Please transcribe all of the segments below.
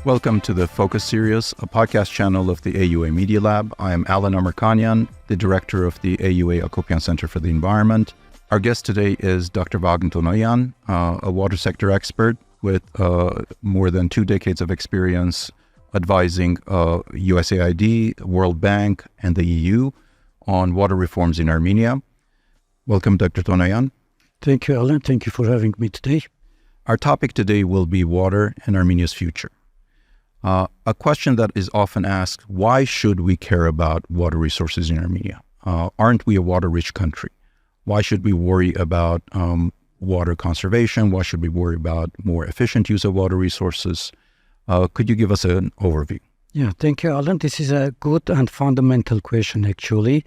Welcome to the Focus Series, a podcast channel of the AUA Media Lab. I am Alen Amirkhanian, the director of the AUA Acopian Center for the Environment. Our guest today is Dr. Vahagn Tonoyan, a water sector expert with more than 2 decades of experience advising USAID, World Bank, and the EU on water reforms in Armenia. Welcome, Dr. Tonoyan. Thank you, Alen. Thank you for having me today. Our topic today will be water and Armenia's future. A question that is often asked, why should we care about water resources in Armenia? Aren't we a water-rich country? Why should we worry about water conservation? Why should we worry about more efficient use of water resources? Could you give us an overview? Yeah, thank you, Alan. This is a good and fundamental question, actually,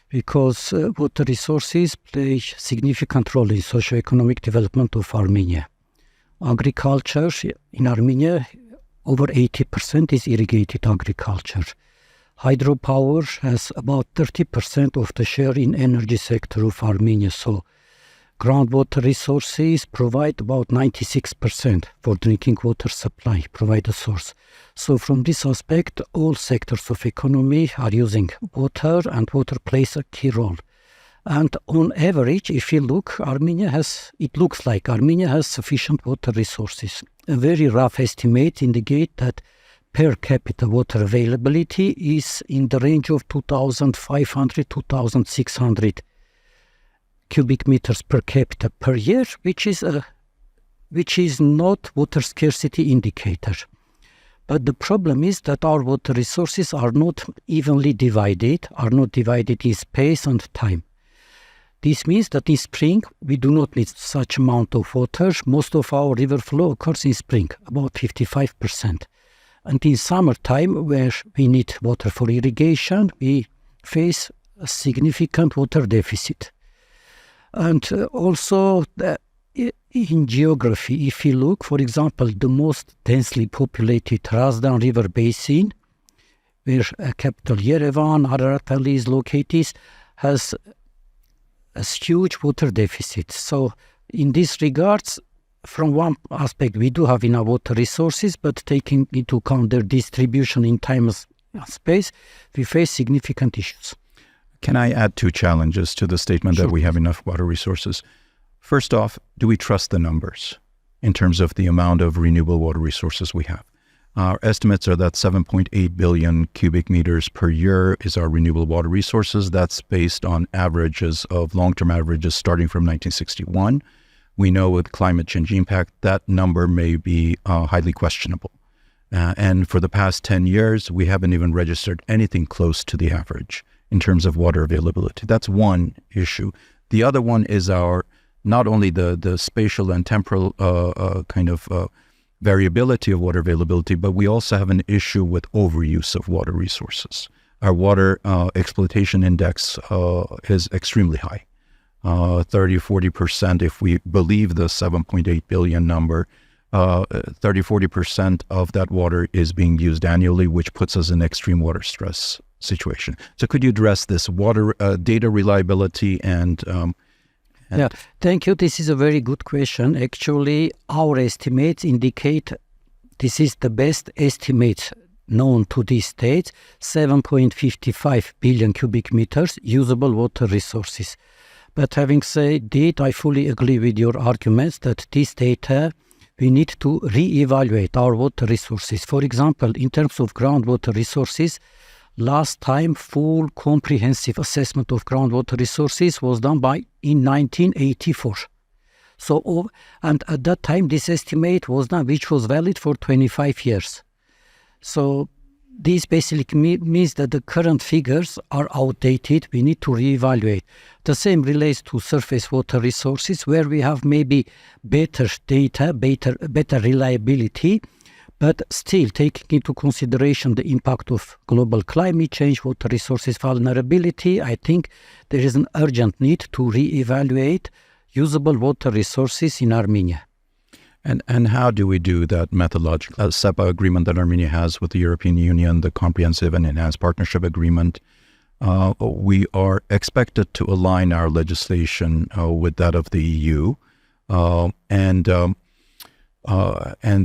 because water resources play a significant role in socio-economic development of Armenia. Agriculture in Armenia, over 80% is irrigated agriculture. Hydropower has about 30% of the share in energy sector of Armenia. So groundwater resources provide about 96% for drinking water supply, provide a source. So from this aspect, all sectors of economy are using water, and water plays a key role. And on average, if you look, it looks like Armenia has sufficient water resources. A very rough estimate indicates that per capita water availability is in the range of 2,500, 2,600 cubic meters per capita per year, which is not water scarcity indicator. But the problem is that our water resources are not evenly divided, in space and time. This means that in spring, we do not need such amount of water. Most of our river flow occurs in spring, about 55%. And in summertime, where we need water for irrigation, we face a significant water deficit. And also in geography, if you look, for example, the most densely populated Transboundary River Basin, where capital Yerevan, Ararat Valley is located, has a huge water deficit. So in this regards, from one aspect, we do have enough water resources, but taking into account their distribution in time and space, we face significant issues. Can I add 2 challenges to the statement that we have enough water resources? First off, do we trust the numbers in terms of the amount of renewable water resources we have? Our estimates are that 7.8 billion cubic meters per year is our renewable water resources. That's based on long-term averages starting from 1961. We know with climate change impact, that number may be highly questionable. And for the past 10 years, we haven't even registered anything close to the average in terms of water availability. That's one issue. The other one is not only the spatial and temporal variability of water availability, but we also have an issue with overuse of water resources. Our water exploitation index is extremely high, 30-40%. If we believe the 7.8 billion number, 30-40% of that water is being used annually, which puts us in extreme water stress situation. So could you address this water data reliability and yeah, thank you. This is a very good question. Actually, our estimates indicate this is the best estimate known to this date, 7.55 billion cubic meters usable water resources. But having said that, I fully agree with your arguments that this data, we need to re-evaluate our water resources. For example, in terms of groundwater resources, last time full comprehensive assessment of groundwater resources was done in 1984. So, and at that time this estimate was done, which was valid for 25 years. So this basically means that the current figures are outdated. We need to reevaluate. The same relates to surface water resources, where we have maybe better data, better reliability, but still taking into consideration the impact of global climate change, water resources vulnerability, I think there is an urgent need to reevaluate usable water resources in Armenia. And how do we do that methodological SEPA agreement that Armenia has with the European Union, the Comprehensive and Enhanced Partnership Agreement? We are expected to align our legislation with that of the EU, and the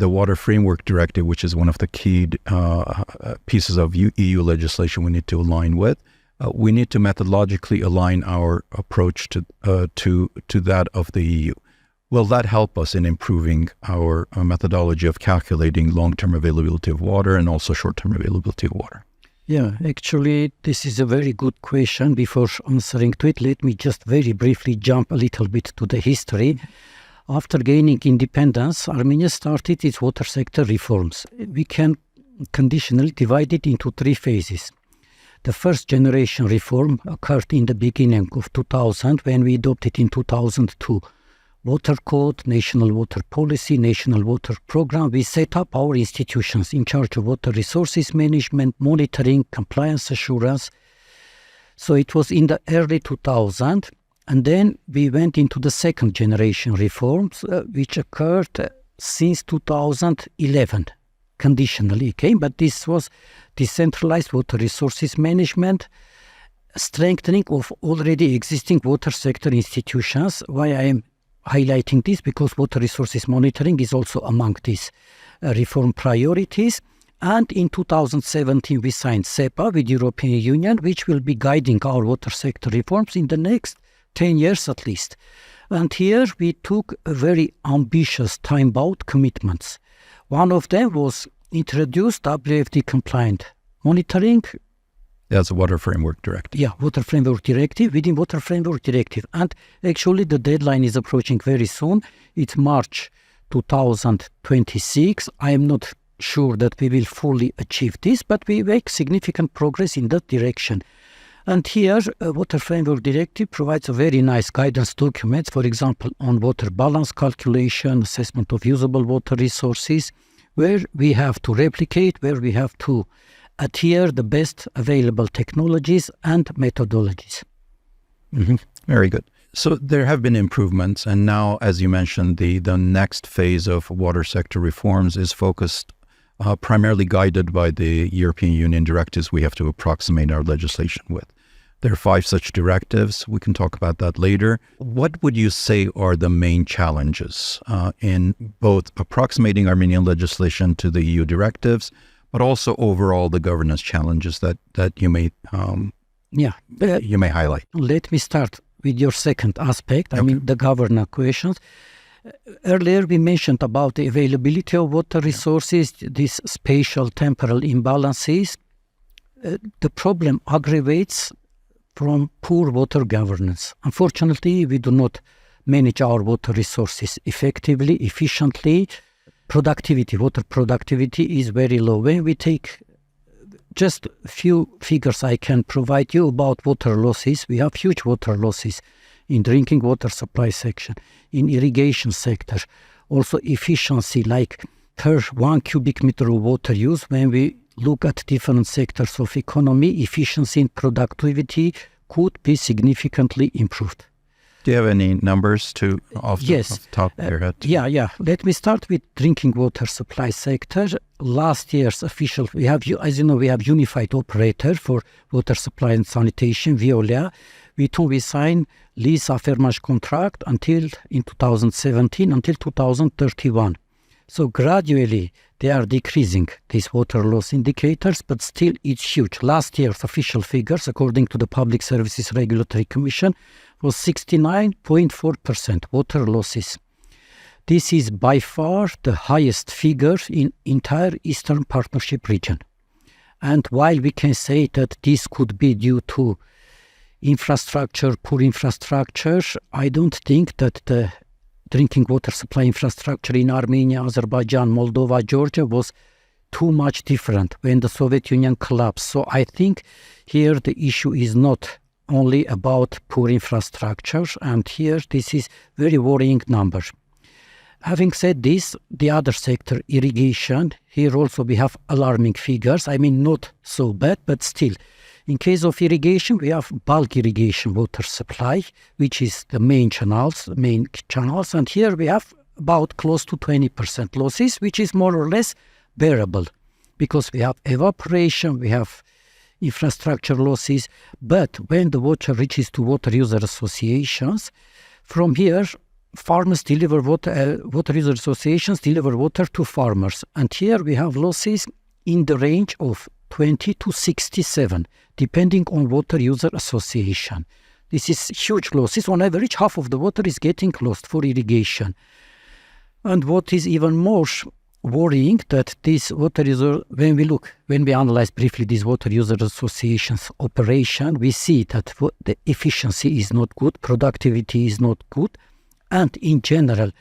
Water Framework Directive, which is one of the key pieces of EU legislation we need to align with. We need to methodologically align our approach to that of the EU. Will that help us in improving our methodology of calculating long-term availability of water and also short-term availability of water? Yeah, actually, this is a very good question. Before answering to it, let me just very briefly jump a little bit to the history. After gaining independence, Armenia started its water sector reforms. We can conditionally divide it into three phases. The first generation reform occurred in the beginning of 2000 when we adopted in 2002 Water Code, National Water Policy, National Water Program. We set up our institutions in charge of water resources management, monitoring, compliance assurance. So it was in the early 2000s. And then we went into the second generation reforms, which occurred since 2011, conditionally, okay? But this was decentralized water resources management, strengthening of already existing water sector institutions. Why I am highlighting this? Because water resources monitoring is also among these reform priorities. And in 2017, we signed SEPA with the European Union, which will be guiding our water sector reforms in the next 10 years at least. And here we took a very ambitious time-bound commitments. One of them was introduced WFD compliant monitoring. That's a Water Framework Directive. Yeah, Water Framework Directive, within Water Framework Directive. And actually the deadline is approaching very soon. It's March 2026. I am not sure that we will fully achieve this, but we make significant progress in that direction. And here, Water Framework Directive provides a very nice guidance document, for example, on water balance calculation, assessment of usable water resources, where we have to replicate, where we have to adhere the best available technologies and methodologies. Mm-hmm. Very good. So there have been improvements, and now, as you mentioned, the next phase of water sector reforms is focused primarily guided by the European Union directives we have to approximate our legislation with. There are 5 such directives. We can talk about that later. What would you say are the main challenges in both approximating Armenian legislation to the EU directives, but also overall the governance challenges that you may highlight? Let me start with your second aspect, I mean the governance questions. Earlier we mentioned about the availability of water resources, these spatial temporal imbalances. The problem aggravates from poor water governance. Unfortunately, we do not manage our water resources effectively, efficiently. Water productivity is very low. When we take just a few figures I can provide you about water losses, we have huge water losses in drinking water supply section, in irrigation sector, also efficiency, like per 1 cubic meter of water use. When we look at different sectors of economy, efficiency and productivity could be significantly improved. Do you have any numbers off the top of your head? Yeah. Let me start with drinking water supply sector. Last year's official, we have unified operator for water supply and sanitation, Veolia. We signed lease affirmage contract until in 2017 until 2031. So gradually they are decreasing these water loss indicators, but still it's huge. Last year's official figures, according to the Public Services Regulatory Commission, was 69.4% water losses. This is by far the highest figure in entire Eastern Partnership region. And while we can say that this could be due to poor infrastructure, I don't think that the drinking water supply infrastructure in Armenia, Azerbaijan, Moldova, Georgia was too much different when the Soviet Union collapsed. So I think here the issue is not only about poor infrastructure, and here this is very worrying number. Having said this, the other sector, irrigation, here also we have alarming figures. I mean, not so bad, but still. In case of irrigation, we have bulk irrigation water supply, which is the main channels, and here we have about close to 20% losses, which is more or less bearable, because we have evaporation, we have infrastructure losses. But when the water reaches to water user associations, from here, farmers deliver water, water user associations deliver water to farmers. And here we have losses in the range of 20 to 67, depending on water user association. This is huge losses. On average, half of the water is getting lost for irrigation. And what is even more worrying, that this water user, when we analyze briefly these water user associations operation, we see that the efficiency is not good, productivity is not good, and in general,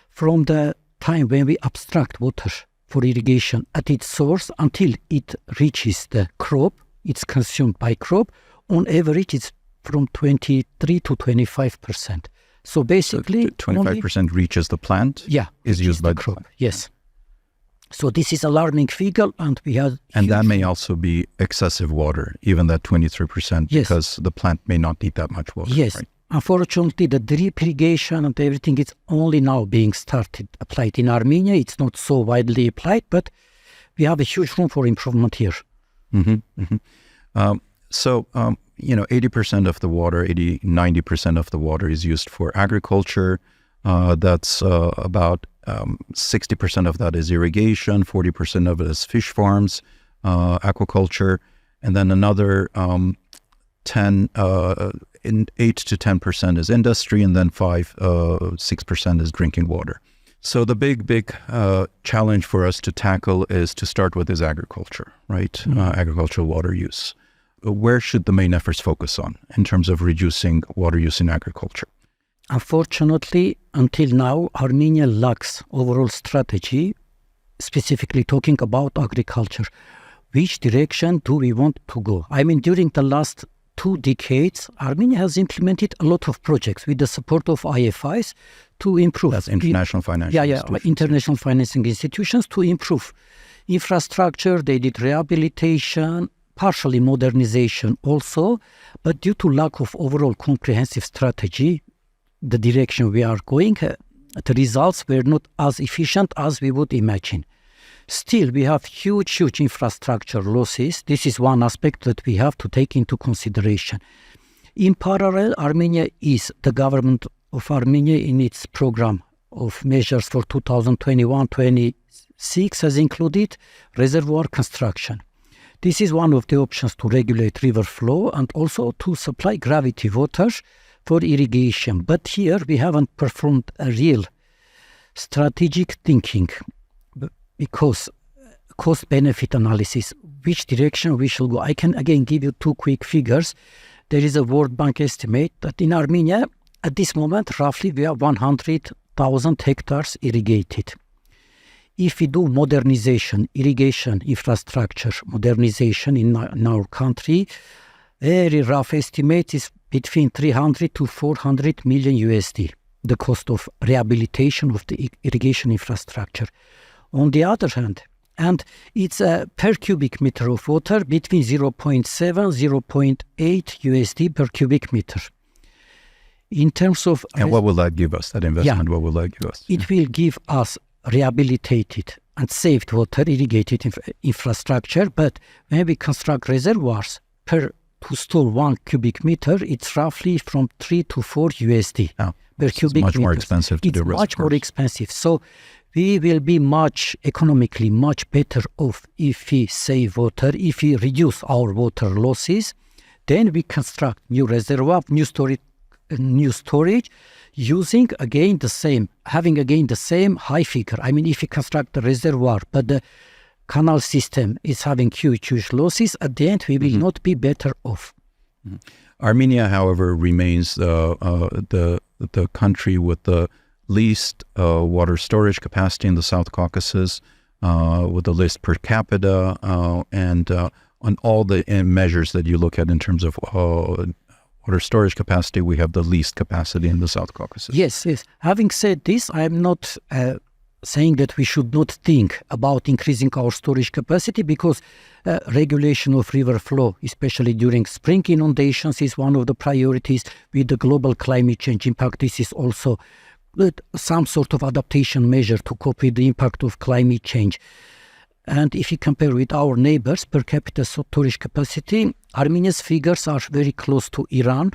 from the time when we abstract water for irrigation at its source until it reaches the crop, it's consumed by crop, on average it's from 23 to 25%. So basically, 25% reaches the plant. Yeah, is used by the crop. plant. Yes. So this is alarming figure, and we have. And that may also be excessive water, even that 23%, yes, because the plant may not need that much water. Yes. Right? Unfortunately, the drip irrigation and everything is only now being applied in Armenia. It's not so widely applied, but we have a huge room for improvement here. Mm-hmm, mm-hmm. So 80% of the water, 90% of the water is used for agriculture. That's about 60% of that is irrigation, 40% of it is fish farms, aquaculture, and then another 8 to 10% is industry, and then 6% is drinking water. So the big challenge for us to tackle is to start with is agriculture, right? Mm-hmm. Agricultural water use. Where should the main efforts focus on in terms of reducing water use in agriculture? Unfortunately, until now, Armenia lacks overall strategy, specifically talking about agriculture. Which direction do we want to go? I mean, during the last 2 decades, Armenia has implemented a lot of projects with the support of IFIs to improve. That's international financial institutions. International financing institutions to improve infrastructure. They did rehabilitation, partially modernization also, but due to lack of overall comprehensive strategy, the direction we are going, the results were not as efficient as we would imagine. Still, we have huge infrastructure losses. This is one aspect that we have to take into consideration. In parallel, the government of Armenia in its program of measures for 2021-26 has included reservoir construction. This is one of the options to regulate river flow and also to supply gravity water for irrigation. But here we haven't performed a real strategic thinking, because cost-benefit analysis, which direction we shall go. I can again give you 2 quick figures. There is a World Bank estimate that in Armenia, at this moment, roughly we have 100,000 hectares irrigated. If we do modernization, irrigation infrastructure modernization in our country, very rough estimate is between 300 to 400 million USD, the cost of rehabilitation of the irrigation infrastructure. On the other hand, and it's a per cubic meter of water between 0.7, 0.8 USD per cubic meter. In terms of... And what will that give us, that investment? Yeah, what will that give us? It will give us rehabilitated and saved water irrigated infrastructure, but when we construct reservoirs to store 1 cubic meter, it's roughly from 3 to 4 USD per cubic meter. It's much more expensive to do reservoirs. It's much more expensive. So we will be economically much better off if we save water, if we reduce our water losses. Then we construct new reservoir, new storage, using again the same high figure. I mean, if we construct the reservoir, but the canal system is having huge losses, at the end we will not be better off. Mm-hmm. Armenia, however, remains the country with the least water storage capacity in the South Caucasus, with the least per capita, and on all the measures that you look at in terms of water storage capacity, we have the least capacity in the South Caucasus. Yes. Having said this, I am not saying that we should not think about increasing our storage capacity, because regulation of river flow, especially during spring inundations, is one of the priorities. With the global climate change impact, this is also some sort of adaptation measure to cope with the impact of climate change. And if you compare with our neighbors per capita storage capacity, Armenia's figures are very close to Iran,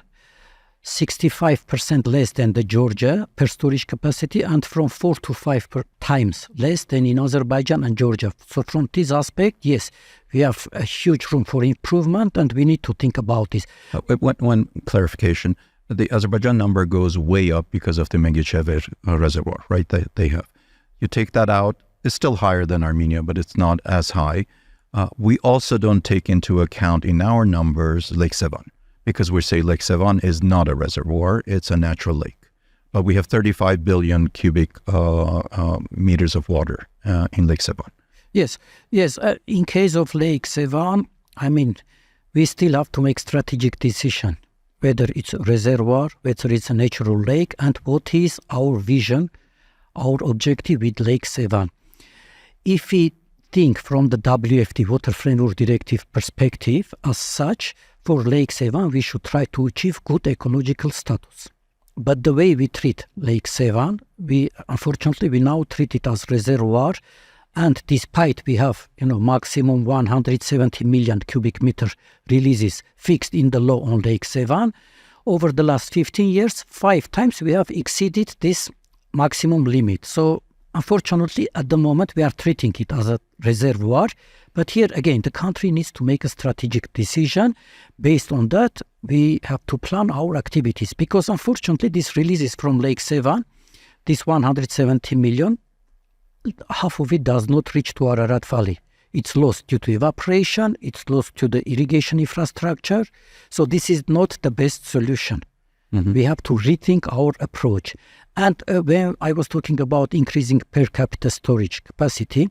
65% less than the Georgia per storage capacity, and from 4 to 5 times less than in Azerbaijan and Georgia. So from this aspect, yes, we have a huge room for improvement, and we need to think about this. One clarification. The Azerbaijan number goes way up because of the Mengichever reservoir, right? They have. You take that out, it's still higher than Armenia, but it's not as high. We also don't take into account in our numbers Lake Sevan, because we say Lake Sevan is not a reservoir, it's a natural lake. But we have 35 billion cubic meters of water in Lake Sevan. Yes. In case of Lake Sevan, we still have to make strategic decision, whether it's a reservoir, whether it's a natural lake, and what is our vision, our objective with Lake Sevan. If we think from the WFD, Water Framework Directive perspective, as such, for Lake Sevan, we should try to achieve good ecological status. But the way we treat Lake Sevan, unfortunately, we now treat it as reservoir, and despite we have, maximum 170 million cubic meter releases fixed in the law on Lake Sevan, over the last 15 years, 5 times we have exceeded this maximum limit. So, unfortunately, at the moment, we are treating it as a reservoir. But here, again, the country needs to make a strategic decision. Based on that, we have to plan our activities. Because, unfortunately, this releases from Lake Sevan, this 170 million, half of it does not reach to Ararat Valley. It's lost due to evaporation. It's lost to the irrigation infrastructure. So this is not the best solution. Mm-hmm. We have to rethink our approach. And when I was talking about increasing per capita storage capacity,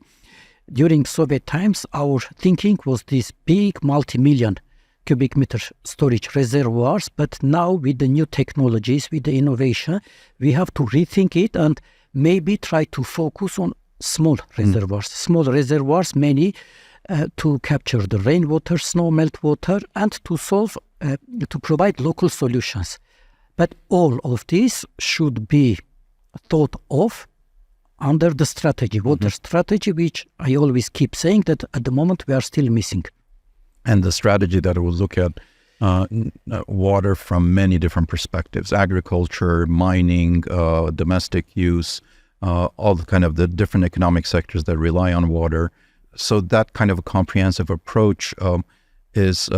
during Soviet times, our thinking was these big multi-million cubic meter storage reservoirs. But now with the new technologies, with the innovation, we have to rethink it and maybe try to focus on small reservoirs. Small reservoirs, many, to capture the rainwater, snow meltwater, and to provide local solutions. But all of this should be thought of under the strategy, water strategy, which I always keep saying that at the moment we are still missing. And the strategy that will look at water from many different perspectives: agriculture, mining, domestic use, all the kind of the different economic sectors that rely on water. So that kind of a comprehensive approach is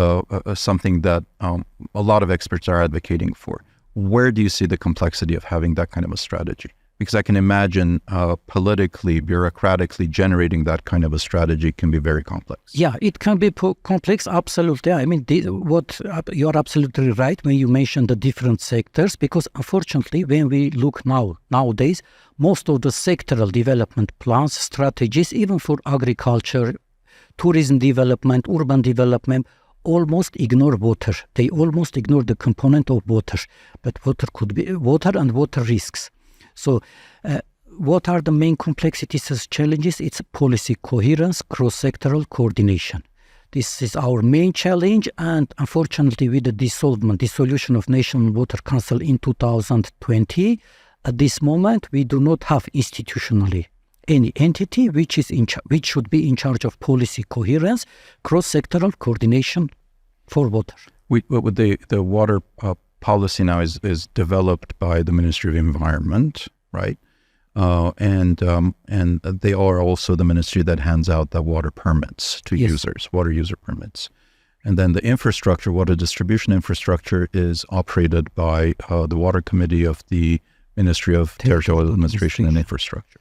something that a lot of experts are advocating for. Where do you see the complexity of having that kind of a strategy? Because I can imagine politically, bureaucratically generating that kind of a strategy can be very complex. Yeah, it can be complex, absolutely. I mean, you're absolutely right when you mention the different sectors, because unfortunately, when we look nowadays, most of the sectoral development plans, strategies, even for agriculture, tourism development, urban development, almost ignore water. They almost ignore the component of water. But water could be water and water risks. So what are the main complexities as challenges? It's policy coherence, cross-sectoral coordination. This is our main challenge, and unfortunately with the dissolution of National Water Council in 2020, at this moment we do not have institutionally any entity which should be in charge of policy coherence, cross-sectoral coordination for water. The water policy now is developed by the Ministry of Environment, right? And they are also the ministry that hands out the water permits to users, water user permits. And then the infrastructure, water distribution infrastructure, is operated by the Water Committee of the Ministry of Territorial Administration and Infrastructure.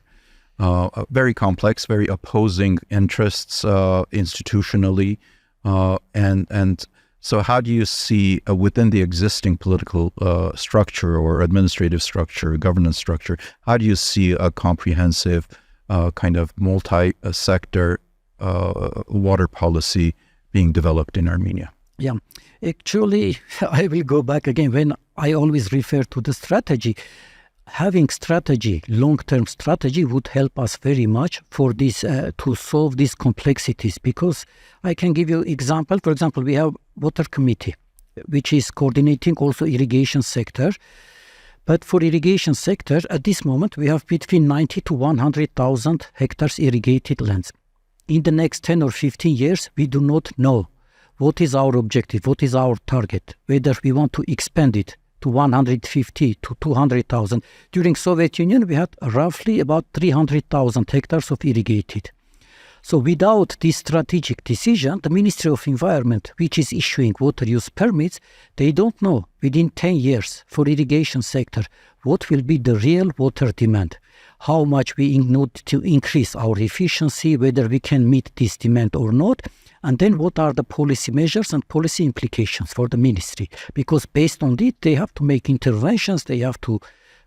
Very complex, very opposing interests institutionally. And so how do you see within the existing political structure or administrative structure, governance structure, how do you see a comprehensive kind of multi-sector water policy being developed in Armenia? Yeah, actually, I will go back again. When I always refer to the strategy, having strategy, long-term strategy would help us very much for this to solve these complexities, because I can give you example. For example, we have water committee, which is coordinating also irrigation sector. But for irrigation sector, at this moment, we have between 90 to 100,000 hectares irrigated lands. in the next 10 or 15 years, we do not know what is our objective, what is our target, whether we want to expand it to 150 to 200,000. During Soviet Union, we had roughly about 300,000 hectares of irrigated. So without this strategic decision, the Ministry of Environment, which is issuing water use permits, they don't know within 10 years for irrigation sector what will be the real water demand, how much we need to increase our efficiency, whether we can meet this demand or not, and then what are the policy measures and policy implications for the ministry. Because based on it, they have to make interventions, they have to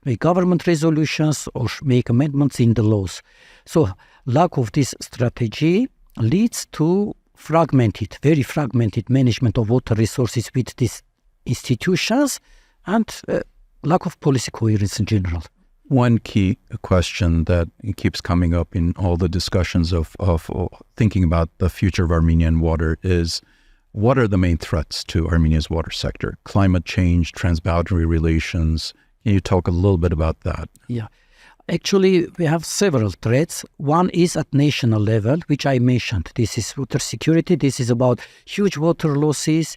make government resolutions or make amendments in the laws. So lack of this strategy leads to very fragmented management of water resources with these institutions and lack of policy coherence in general. One key question that keeps coming up in all the discussions of thinking about the future of Armenian water is, what are the main threats to Armenia's water sector? Climate change, transboundary relations. Can you talk a little bit about that? Yeah. Actually, we have several threats. One is at national level, which I mentioned. This is water security. This is about huge water losses.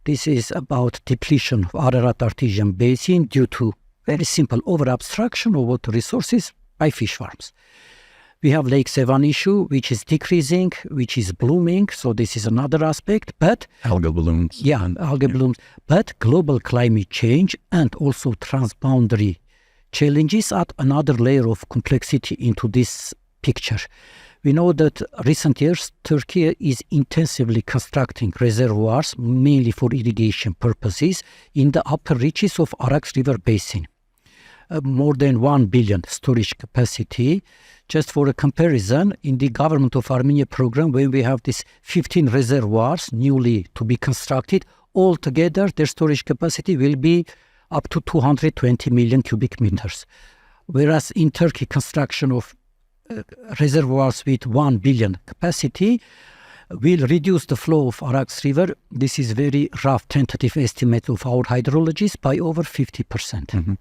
This is about depletion of Ararat artesian basin due to very simple over-abstraction of water resources by fish farms. We have Lake Sevan issue, which is decreasing, which is blooming. So this is another aspect. But algal blooms. Yeah, algal blooms. But global climate change and also transboundary challenges add another layer of complexity into this picture. We know that recent years, Turkey is intensively constructing reservoirs, mainly for irrigation purposes, in the upper reaches of Arax River Basin. More than 1 billion storage capacity. Just for a comparison, in the Government of Armenia program, when we have these 15 reservoirs newly to be constructed, altogether their storage capacity will be up to 220 million cubic meters. Whereas in Turkey, construction of reservoirs with 1 billion capacity will reduce the flow of Arax River. This is very rough tentative estimate of our hydrologists by over 50%. Mm-hmm.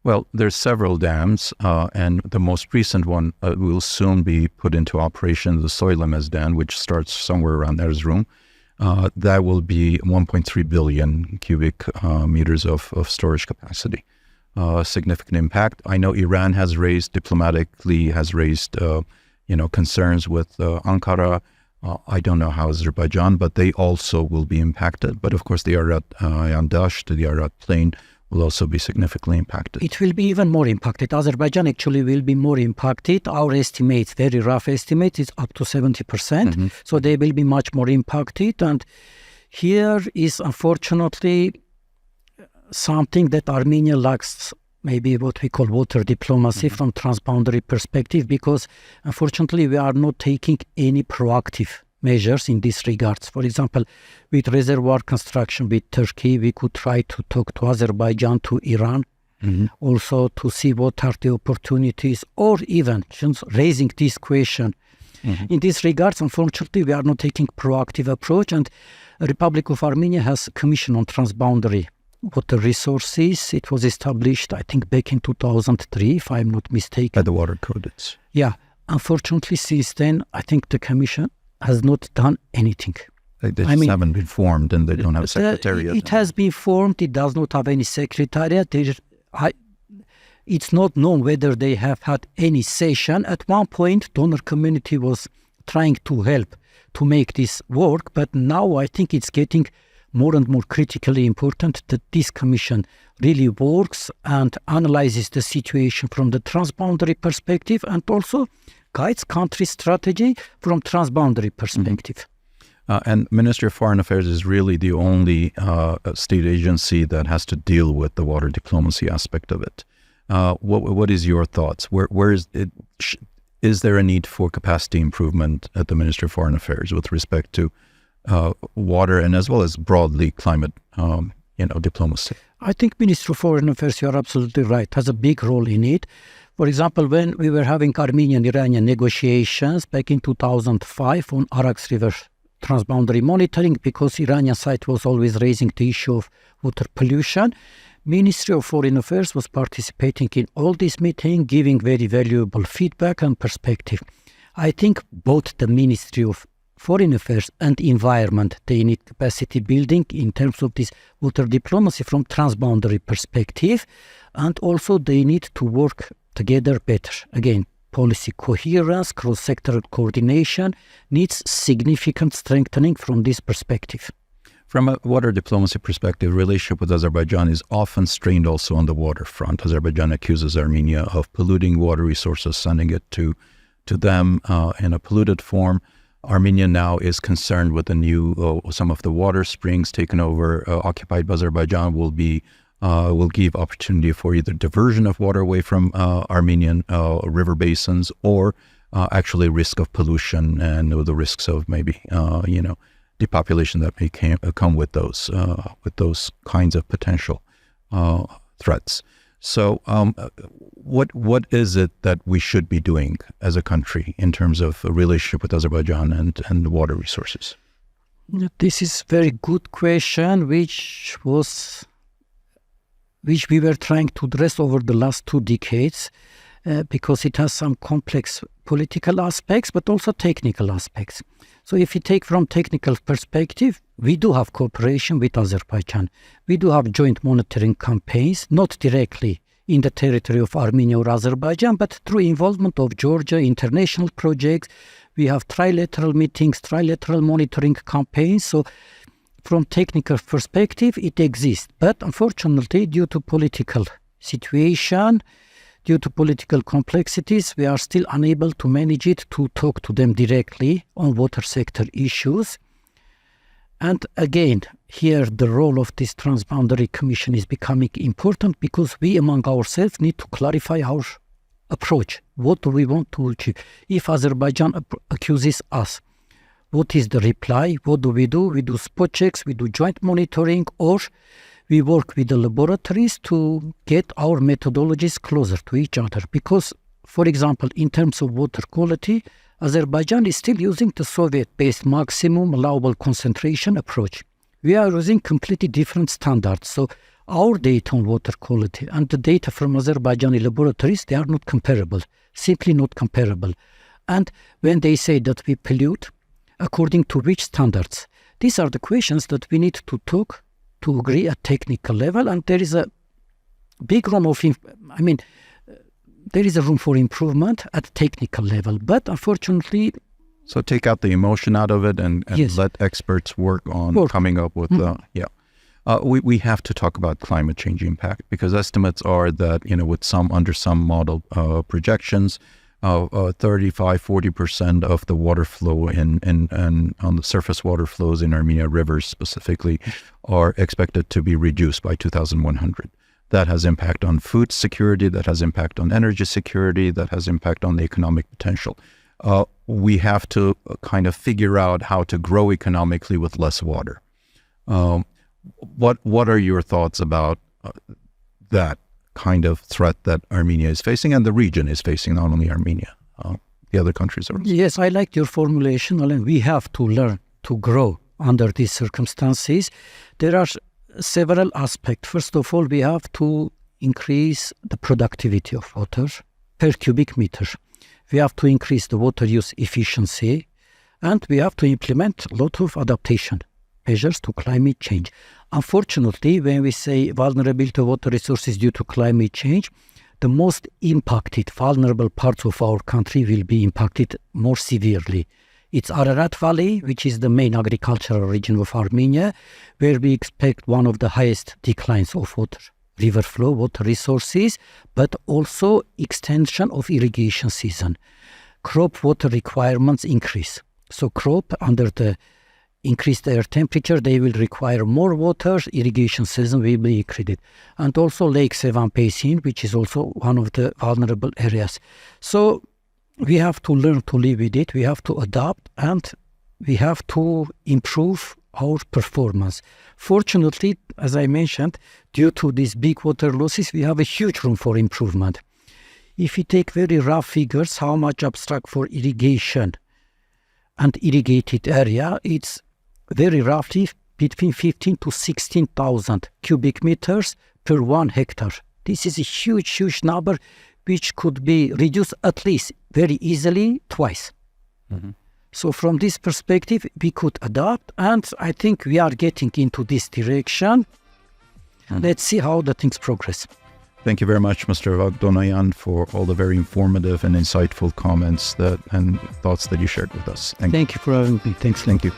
Well, there's several dams, and the most recent one will soon be put into operation, the Soylemez Dam, which starts somewhere around Erzurum. That will be 1.3 billion cubic meters of storage capacity. Significant impact. I know Iran has raised concerns with Ankara. I don't know how Azerbaijan, but they also will be impacted. But of course, the Arat Yandash, the Arat Plain, will also be significantly impacted. It will be even more impacted. Azerbaijan actually will be more impacted. Our estimates, very rough estimate, is up to 70%. Mm-hmm. So they will be much more impacted. And here is unfortunately something that Armenia lacks, maybe what we call water diplomacy from transboundary perspective, because unfortunately we are not taking any proactive measures in this regards. For example, with reservoir construction with Turkey, we could try to talk to Azerbaijan, to Iran, also to see what are the opportunities, or even just raising this question. In this regards, unfortunately, we are not taking proactive approach, and the Republic of Armenia has a commission on transboundary water resources. It was established, I think, back in 2003, if I'm not mistaken. By the Water Codex. Yeah. Unfortunately, since then, I think the commission has not done anything. They haven't been formed, and they don't have a secretariat. It has been formed. It does not have any secretariat. It's not known whether they have had any session. At one point, donor community was trying to help to make this work, but now I think it's getting more and more critically important that this commission really works and analyzes the situation from the transboundary perspective and also guides country strategy from transboundary perspective. And Ministry of Foreign Affairs is really the only state agency that has to deal with the water diplomacy aspect of it. What is your thoughts? Where is it? Is there a need for capacity improvement at the Ministry of Foreign Affairs with respect to water and as well as broadly climate, diplomacy? I think Ministry of Foreign Affairs, you are absolutely right, has a big role in it. For example, when we were having Armenian-Iranian negotiations back in 2005 on Arax River transboundary monitoring, because Iranian side was always raising the issue of water pollution, Ministry of Foreign Affairs was participating in all these meetings, giving very valuable feedback and perspective. I think both the Ministry of Foreign Affairs and Environment, they need capacity building in terms of this water diplomacy from transboundary perspective, and also they need to work together better. Again, policy coherence, cross-sectoral coordination needs significant strengthening from this perspective. From a water diplomacy perspective, relationship with Azerbaijan is often strained also on the waterfront. Azerbaijan accuses Armenia of polluting water resources, sending it to them in a polluted form. Armenia now is concerned with the new, some of the water springs taken over, occupied by Azerbaijan will give opportunity for either diversion of water away from Armenian river basins, or actually risk of pollution and the risks of maybe, depopulation that may come with those kinds of potential threats. So what is it that we should be doing as a country in terms of a relationship with Azerbaijan and water resources? This is a very good question, which we were trying to address over the last 2 decades, because it has some complex political aspects, but also technical aspects. So if you take from technical perspective, we do have cooperation with Azerbaijan. We do have joint monitoring campaigns, not directly in the territory of Armenia or Azerbaijan, but through involvement of Georgia, international projects. We have trilateral meetings, trilateral monitoring campaigns. So from technical perspective, it exists. But unfortunately, due to political situation, due to political complexities, we are still unable to manage it, to talk to them directly on water sector issues. And again, here the role of this Transboundary Commission is becoming important, because we among ourselves need to clarify our approach. What do we want to achieve? If Azerbaijan accuses us, what is the reply? What do? We do spot checks, we do joint monitoring, or we work with the laboratories to get our methodologies closer to each other. Because, for example, in terms of water quality, Azerbaijan is still using the Soviet-based maximum allowable concentration approach. We are using completely different standards. So our data on water quality and the data from Azerbaijani laboratories, they are not comparable, simply not comparable. And when they say that we pollute, according to which standards? These are the questions that we need to talk to agree at technical level, and there is a big room there is a room for improvement at technical level, but unfortunately... So take out the emotion out of it and yes, let experts work on coming up with... We have to talk about climate change impact, because estimates are that, with under some model projections, 35-40% of the water flow and on the surface water flows in Armenia rivers specifically are expected to be reduced by 2100. That has impact on food security, that has impact on energy security, that has impact on the economic potential. We have to kind of figure out how to grow economically with less water. What are your thoughts about that kind of threat that Armenia is facing and the region is facing, not only Armenia, the other countries are also? Yes, I like your formulation, Alen. We have to learn to grow under these circumstances. There are several aspects. First of all, we have to increase the productivity of water per cubic meter. We have to increase the water use efficiency, and we have to implement a lot of adaptation measures to climate change. Unfortunately, when we say vulnerability to water resources due to climate change, the most impacted, vulnerable parts of our country will be impacted more severely. It's Ararat Valley, which is the main agricultural region of Armenia, where we expect one of the highest declines of water, river flow, water resources, but also extension of irrigation season. Crop water requirements increase. So crop, under the increased air temperature, they will require more water, irrigation season will be increased. And also Lake Sevan Basin, which is also one of the vulnerable areas. So we have to learn to live with it, we have to adapt, and we have to improve our performance. Fortunately, as I mentioned, due to these big water losses, we have a huge room for improvement. If we take very rough figures, how much abstract for irrigation and irrigated area, it's very roughly between 15 to 16,000 cubic meters per 1 hectare. This is a huge, huge number, which could be reduced at least very easily twice. So from this perspective, we could adapt, and I think we are getting into this direction. Let's see how the things progress. Thank you very much, Mr. Vahagn Tonoyan, for all the very informative and insightful comments and thoughts that you shared with us. Thank you for having me. Thanks. Thank you.